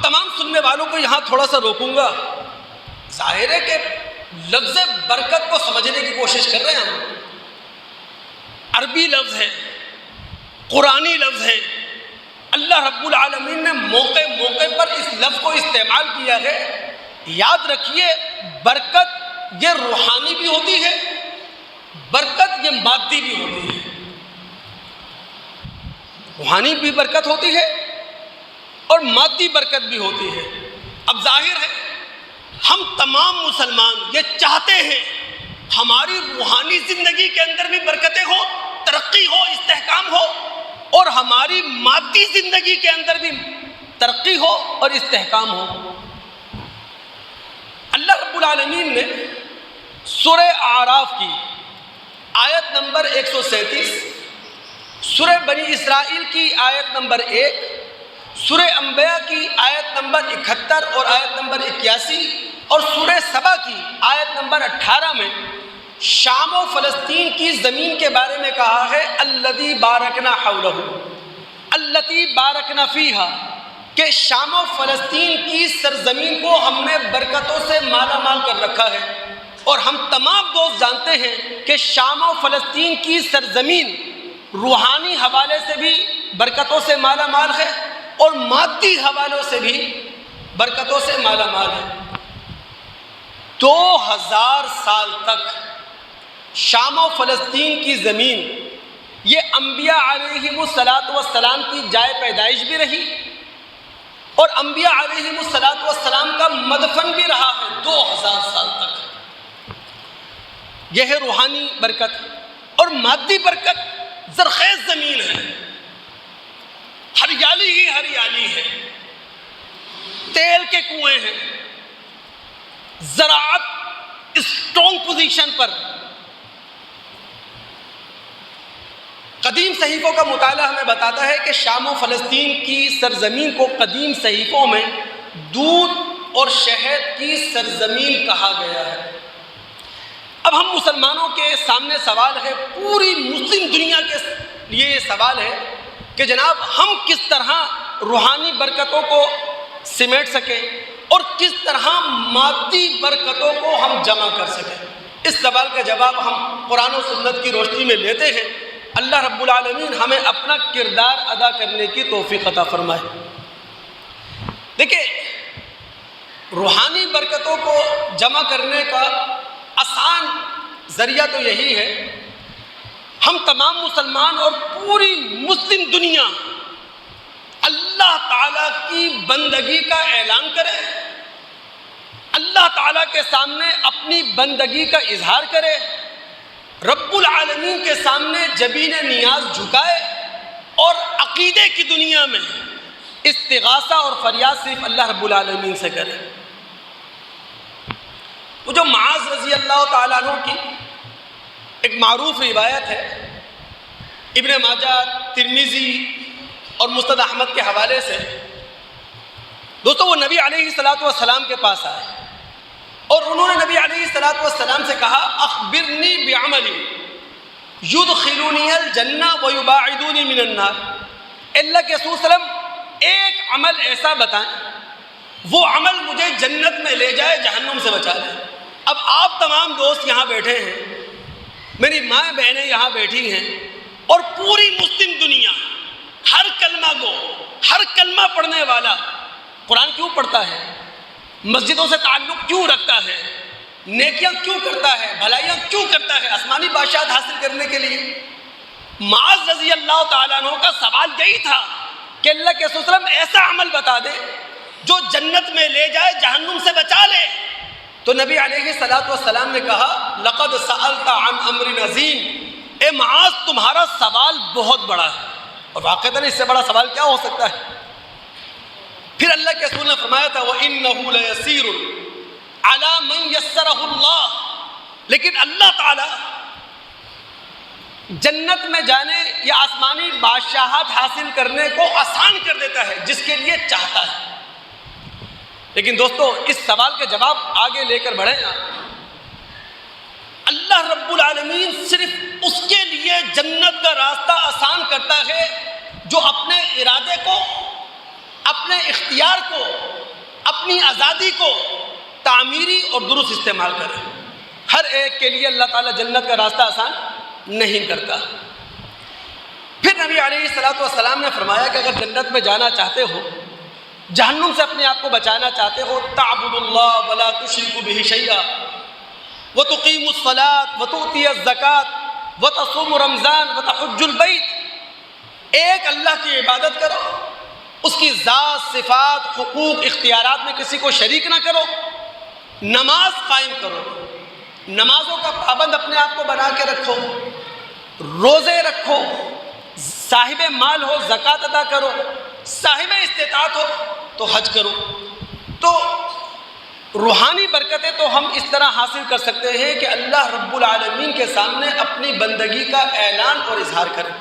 تمام سننے والوں کو یہاں تھوڑا سا روکوں گا. ظاہر ہے کہ لفظ برکت کو سمجھنے کی کوشش کر رہے ہیں ہم. عربی لفظ ہے، قرآنی لفظ ہے. اللہ رب العالمین نے موقع موقع پر اس لفظ کو استعمال کیا ہے. یاد رکھیے برکت یہ روحانی بھی ہوتی ہے، برکت یہ مادی بھی ہوتی ہے. روحانی بھی برکت ہوتی ہے اور مادی برکت بھی ہوتی ہے. اب ظاہر ہے ہم تمام مسلمان یہ چاہتے ہیں ہماری روحانی زندگی کے اندر بھی برکتیں ہو، ترقی ہو، استحکام ہو، اور ہماری مادی زندگی کے اندر بھی ترقی ہو اور استحکام ہو. اللہ رب العالمین نے سورہ اعراف کی آیت نمبر 137، سورہ بنی اسرائیل کی آیت نمبر 1، سورہ انبیاء کی آیت نمبر 71 اور آیت نمبر 81 اور سورہ سبا کی آیت نمبر 18 میں شام و فلسطین کی زمین کے بارے میں کہا ہے الذی بارکنا حولہ، التی بارکنا فیہا، کہ شام و فلسطین کی سرزمین کو ہم نے برکتوں سے مالا مال کر رکھا ہے. اور ہم تمام دوست جانتے ہیں کہ شام و فلسطین کی سرزمین روحانی حوالے سے بھی برکتوں سے مالا مال ہے اور مادی حوالوں سے بھی برکتوں سے مالا مال ہے. 2000 سال تک شام و فلسطین کی زمین یہ انبیاء علیہم السلام کی جائے پیدائش بھی رہی اور انبیاء علیہم السلام کا مدفن بھی رہا ہے 2000 سال تک. یہ ہے روحانی برکت. اور مادی برکت زرخیز زمین ہے، ہریالی ہی ہریالی ہے، تیل کے کنویں ہیں، زراعت اسٹرانگ پوزیشن پر. قدیم صحیفوں کا مطالعہ ہمیں بتاتا ہے کہ شام و فلسطین کی سرزمین کو قدیم صحیفوں میں دودھ اور شہد کی سرزمین کہا گیا ہے. اب ہم مسلمانوں کے سامنے سوال ہے، پوری مسلم دنیا کے لیے یہ سوال ہے کہ جناب ہم کس طرح روحانی برکتوں کو سمیٹ سکیں اور کس طرح مادی برکتوں کو ہم جمع کر سکیں. اس سوال کا جواب ہم قرآن و سنت کی روشنی میں لیتے ہیں. اللہ رب العالمین ہمیں اپنا کردار ادا کرنے کی توفیق عطا فرمائے. دیکھیں، روحانی برکتوں کو جمع کرنے کا آسان ذریعہ تو یہی ہے ہم تمام مسلمان اور پوری مسلم دنیا اللہ تعالیٰ کی بندگی کا اعلان کرے، اللہ تعالیٰ کے سامنے اپنی بندگی کا اظہار کرے، رب العالمین کے سامنے جبین نیاز جھکائے اور عقیدے کی دنیا میں استغاثہ اور فریاد صرف اللہ رب العالمین سے کرے. وہ جو معاذ رضی اللہ تعالیٰ عنہ کی ایک معروف روایت ہے، ابن ماجہ، ترمذی اور مسند احمد کے حوالے سے. دوستو وہ نبی علیہ السلام کے پاس آئے اور انہوں نے نبی علیہ السلام سے کہا اخبرنی بعمل یدخلونی الجنہ ویباعدونی من النار. اللہ کے رسول صلی اللہ علیہ وسلم ایک عمل ایسا بتائیں وہ عمل مجھے جنت میں لے جائے، جہنم سے بچا لے. اب آپ تمام دوست یہاں بیٹھے ہیں، میری ماں بہنیں یہاں بیٹھی ہیں اور پوری مسلم دنیا ہر کلمہ گو، ہر کلمہ پڑھنے والا قرآن کیوں پڑھتا ہے، مسجدوں سے تعلق کیوں رکھتا ہے، نیکیاں کیوں کرتا ہے، بھلائیاں کیوں کرتا ہے، آسمانی بادشاہت حاصل کرنے کے لیے. معاذ رضی اللہ تعالیٰ عنہ کا سوال یہی تھا کہ اللہ کے رسول صلی اللہ علیہ وسلم ایسا عمل بتا دے جو جنت میں لے جائے، جہنم سے بچا لے. تو نبی علیہ السلام نے کہا لقد سألت عن امر عظیم، اے معاذ تمہارا سوال بہت بڑا ہے. اور واقعتاً اس سے بڑا سوال کیا ہو سکتا ہے. پھر اللہ کے رسول نے فرمایا تھا وَإِنَّهُ لَيَسِيرٌ عَلَى مَنْ يَسَّرَهُ اللَّهُ، لیکن اللہ تعالی جنت میں جانے یا آسمانی بادشاہت حاصل کرنے کو آسان کر دیتا ہے جس کے لیے چاہتا ہے. لیکن دوستو اس سوال کے جواب آگے لے کر بڑھیں نا. اللہ رب العالمین صرف اس کے لیے جنت کا راستہ آسان کرتا ہے جو اپنے ارادے کو، اپنے اختیار کو اپنی آزادی کو تعمیری اور درست استعمال کریں. ہر ایک کے لیے اللہ تعالیٰ جنت کا راستہ آسان نہیں کرتا. پھر نبی علیہ الصلوۃ والسلام نے فرمایا کہ اگر جنت میں جانا چاہتے ہو، جہنم سے اپنے آپ کو بچانا چاہتے ہو، تعبد اللہ ولا تشرک بہ شیئا وتقیم الصلاۃ وتؤتی الزکاۃ وتصوم رمضان وتحج البیت. ایک اللہ کی عبادت کرو، اس کی ذات، صفات، حقوق، اختیارات میں کسی کو شریک نہ کرو، نماز قائم کرو، نمازوں کا پابند اپنے آپ کو بنا کے رکھو، روزے رکھو، صاحب مال ہو زکوٰۃ ادا کرو، صاحب استطاعت ہو تو حج کرو. تو روحانی برکتیں تو ہم اس طرح حاصل کر سکتے ہیں کہ اللہ رب العالمین کے سامنے اپنی بندگی کا اعلان اور اظہار کریں.